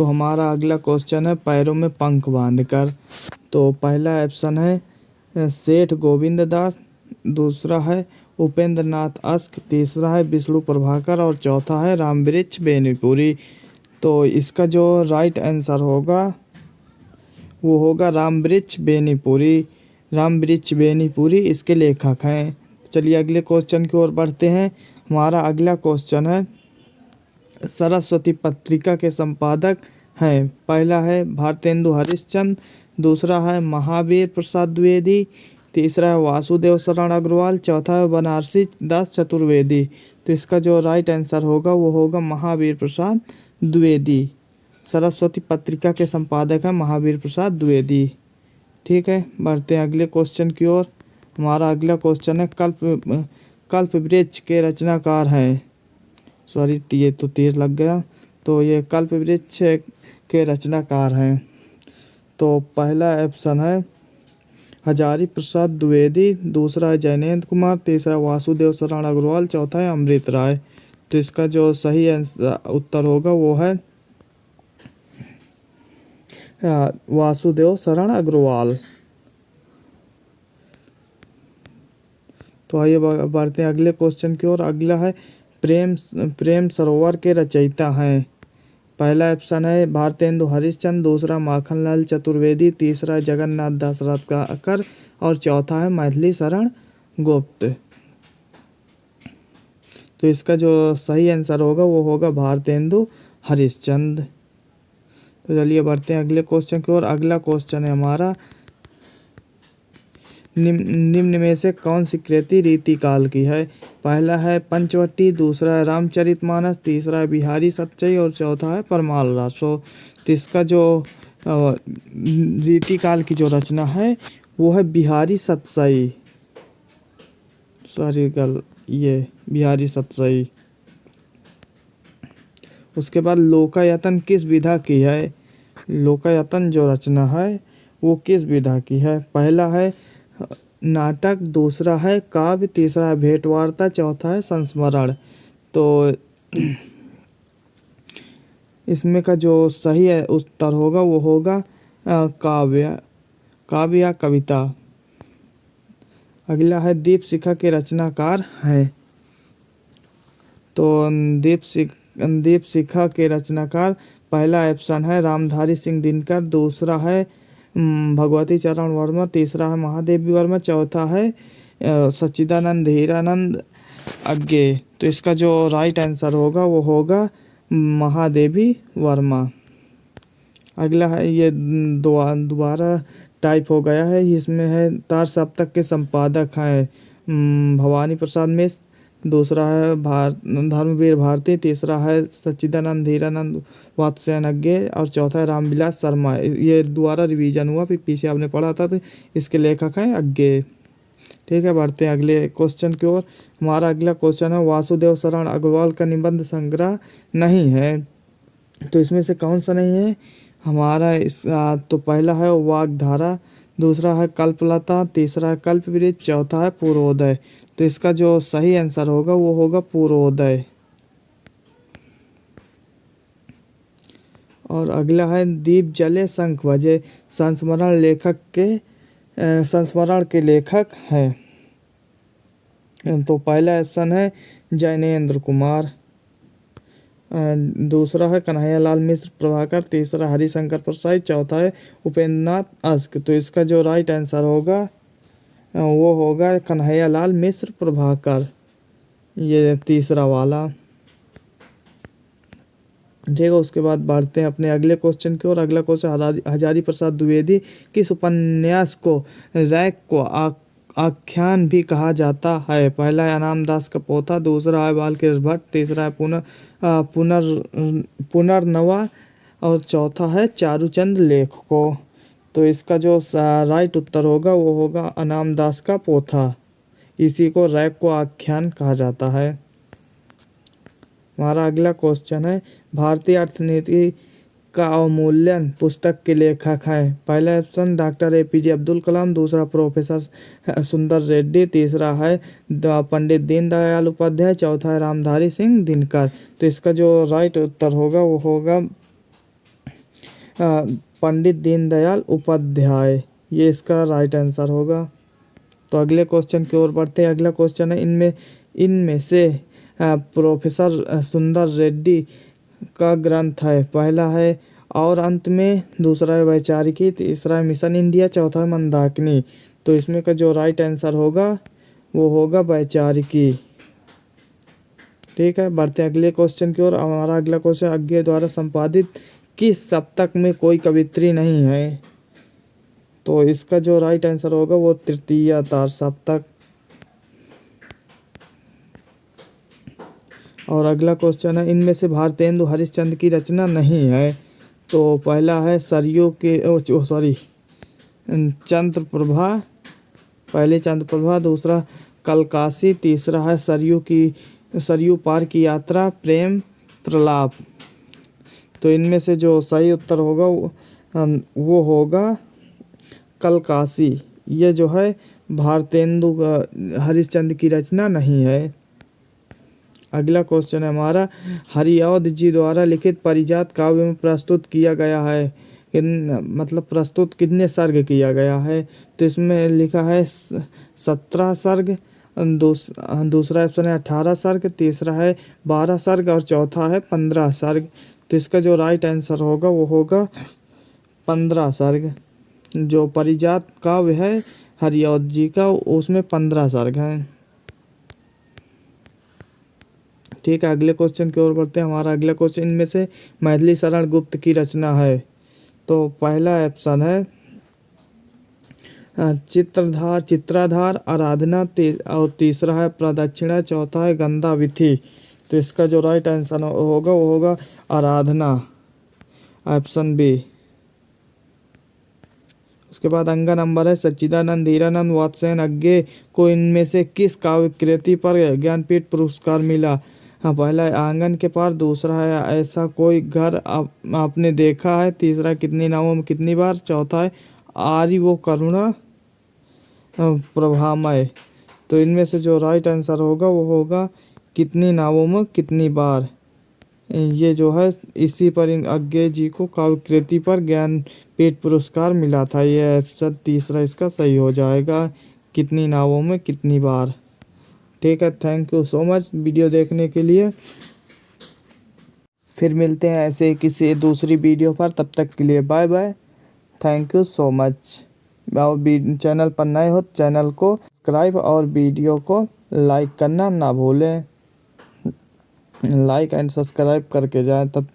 तो हमारा अगला क्वेश्चन है पैरों में पंख बांधकर। तो पहला ऑप्शन है सेठ गोविंद दास, दूसरा है उपेंद्र नाथ अस्क, तीसरा है विष्णु प्रभाकर और चौथा है रामवृक्ष बेनीपुरी। तो इसका जो राइट आंसर होगा वो होगा रामवृक्ष बेनीपुरी। रामवृक्ष बेनीपुरी इसके लेखक हैं। चलिए अगले क्वेश्चन की ओर बढ़ते हैं। हमारा अगला क्वेश्चन है सरस्वती पत्रिका के संपादक हैं। पहला है भारतेंदु हरिश्चंद्र, दूसरा है महावीर प्रसाद द्विवेदी, तीसरा है वासुदेव शरण अग्रवाल, चौथा है बनारसी दास चतुर्वेदी। तो इसका जो राइट आंसर होगा वो होगा महावीर प्रसाद द्विवेदी। सरस्वती पत्रिका के संपादक हैं महावीर प्रसाद द्विवेदी। ठीक है, बढ़ते हैं अगले क्वेश्चन की ओर। हमारा अगला क्वेश्चन है कल्पवृक्ष के रचनाकार हैं। सॉरी, ये तो तीर लग गया। तो ये कल्पवृक्ष के रचनाकार हैं। तो पहला ऑप्शन है हजारी प्रसाद द्विवेदी, दूसरा है जैनेन्द्र कुमार, तीसरा है वासुदेव शरण अग्रवाल, चौथा है अमृत राय। तो इसका जो सही उत्तर होगा वो है वासुदेव शरण अग्रवाल। तो आइए बढ़ते हैं अगले क्वेश्चन की ओर। अगला है प्रेम सरोवर के रचयिता हैं। पहला ऑप्शन है भारतेंदु हरिश्चंद्र, दूसरा माखनलाल चतुर्वेदी, तीसरा है जगन्नाथ दास रत्नाकर और चौथा है मैथिली शरण गुप्त। तो इसका जो सही आंसर होगा वो होगा भारतेंदु हरिश्चंद्र। तो चलिए बढ़ते हैं अगले क्वेश्चन की ओर। अगला क्वेश्चन है हमारा निम्न में से कौन सी कृति रीतिकाल की है। पहला है पंचवटी, दूसरा है रामचरितमानस, तीसरा है बिहारी सतसई और चौथा है परमाल रासो। तो इसका जो रीतिकाल की जो रचना है वो है बिहारी सतसई। सॉरी ये बिहारी सतसई। उसके बाद लोकायतन किस विधा की है। लोकायतन जो रचना है वो किस विधा की है। पहला है नाटक, दूसरा है काव्य, तीसरा है भेंटवार्ता, चौथा है संस्मरण। तो इसमें का जो सही है उत्तर होगा वो होगा काव्य या कविता। अगला है दीप शिखा के रचनाकार हैं। तो दीप शिखा के रचनाकार पहला ऑप्शन है रामधारी सिंह दिनकर, दूसरा है भगवती चरण वर्मा, तीसरा है महादेवी वर्मा, चौथा है सच्चिदानंद हीरानंद अज्ञे। तो इसका जो राइट आंसर होगा वो होगा महादेवी वर्मा। अगला है ये दोबारा टाइप हो गया है। इसमें है तार सप्तक के संपादक हैं भवानी प्रसाद मिश्र, दूसरा है धर्मवीर भारती, तीसरा है सच्चिदानंद हीरानंद वात्स्यायन अज्ञे और चौथा है रामविलास शर्मा। ये दोबारा रिवीजन हुआ, फिर पीछे आपने पढ़ा था। तो इसके लेखक हैं अज्ञे। ठीक है, बढ़ते हैं अगले क्वेश्चन की ओर। हमारा अगला क्वेश्चन है वासुदेव शरण अग्रवाल का निबंध संग्रह नहीं है। तो इसमें से कौन सा नहीं है हमारा तो पहला है वाग्धारा, दूसरा है कल्पलता, तीसरा है कल्पवृक्ष, चौथा है पूर्वोदय। तो इसका जो सही आंसर होगा वो होगा पूर्वोदय। और अगला है दीप जले शंख बजे, संस्मरण के लेखक हैं। तो पहला ऑप्शन है जैनेन्द्र कुमार, दूसरा है कन्हैयालाल मिश्र प्रभाकर, तीसरा हरिशंकर प्रसाद, चौथा है उपेंद्र नाथ अस्क। तो इसका जो राइट आंसर होगा वो होगा कन्हैयालाल मिश्र प्रभाकर, ये तीसरा वाला। ठीक है, उसके बाद बढ़ते हैं अपने अगले क्वेश्चन की ओर। अगला क्वेश्चन हजारी प्रसाद द्विवेदी किस उपन्यास को रैक को आख्यान भी कहा जाता है। पहला है अनाम दास का पोथा, दूसरा है बालकृष्ण भट्ट, तीसरा है पुनर्नवा और चौथा है चारुचंद लेखको। तो इसका जो राइट उत्तर होगा वो होगा अनाम दास का पोथा। इसी को रैक को आख्यान कहा जाता है। हमारा अगला क्वेश्चन है भारतीय अर्थनीति का अवमूल्यन पुस्तक के लेखक हैं। पहला option doctor APJ Abdul Kalam, दूसरा प्रोफेसर सुंदर रेड्डी, तीसरा है पंडित दीनदयाल उपाध्याय, चौथा है रामधारी सिंह दिनकर। तो इसका जो राइट उत्तर होगा वो होगा पंडित दीनदयाल उपाध्याय, ये इसका राइट आंसर होगा। तो अगले क्वेश्चन की ओर बढ़ते हैं। अगला क्वेश्चन है, इनमें से प्रोफेसर सुंदर रेड्डी का ग्रंथ है। पहला है और अंत में, दूसरा है वैचारिकी, तीसरा है मिशन इंडिया, चौथा है मंदाकिनी। तो इसमें का जो राइट आंसर होगा वो होगा वैचारिकी। ठीक है, बढ़ते हैं अगले क्वेश्चन की ओर। हमारा अगला क्वेश्चन, अज्ञे द्वारा संपादित किस सप्तक में कोई कवित्री नहीं है। तो इसका जो राइट आंसर होगा वो तृतीय तार सप्तक। और अगला क्वेश्चन है, इनमें से भारतेंदु हरिश्चंद्र की रचना नहीं है। तो पहला है सरयू के चंद्र प्रभा, पहले चंद्र प्रभा, दूसरा कलकासी, तीसरा है सरयू पार की यात्रा, प्रेम प्रलाप। तो इनमें से जो सही उत्तर होगा वो होगा कलकासी। ये जो है भारतेंदु हरिश्चंद्र की रचना नहीं है। अगला क्वेश्चन है हमारा, हरिऔध जी द्वारा लिखित पारिजात काव्य में प्रस्तुत किया गया है, मतलब प्रस्तुत कितने सर्ग किया गया है। तो इसमें लिखा है 17 सर्ग, दूसरा ऑप्शन है 18 सर्ग, तीसरा है 12 सर्ग और चौथा है 15 सर्ग। तो इसका जो राइट आंसर होगा वो होगा 15 सर्ग। जो पारिजात काव्य है हरिऔध जी का, उसमें 15 सर्ग हैं। ठीक है, अगले क्वेश्चन की ओर बढ़ते हैं। हमारा अगला क्वेश्चन, इनमें से मैथिली शरण गुप्त की रचना है। तो पहला ऑप्शन है चित्राधार, आराधना, और तीसरा है प्रदक्षिणा, चौथा है गंधाविधि। तो इसका जो राइट आंसर होगा वो होगा आराधना, ऑप्शन बी। उसके बाद अगला नंबर है, सच्चिदानंद हीरानंद वात्स्यायन अज्ञे को इनमें से किस काव्य कृति पर ज्ञानपीठ पुरस्कार मिला। हाँ, पहला है आंगन के पार, दूसरा है ऐसा कोई घर आपने देखा है, तीसरा कितनी नावों में कितनी बार, चौथा है आर्य वो करुणा प्रभामय। तो इनमें से जो राइट आंसर होगा वो होगा कितनी नावों में कितनी बार। ये जो है इसी पर इन अज्ञे जी को काव्य कृति पर ज्ञानपीठ पुरस्कार मिला था। ये ऑप्शन तीसरा इसका सही हो जाएगा, कितनी नावों में कितनी बार। ठीक है, thank you so much video देखने के लिए। फिर मिलते हैं ऐसे किसी दूसरी वीडियो पर, तब तक के लिए bye bye, thank you so much. और चैनल पर नए हो चैनल को सब्सक्राइब और वीडियो को लाइक करना ना भूलें, लाइक एंड सब्सक्राइब करके जाएं तब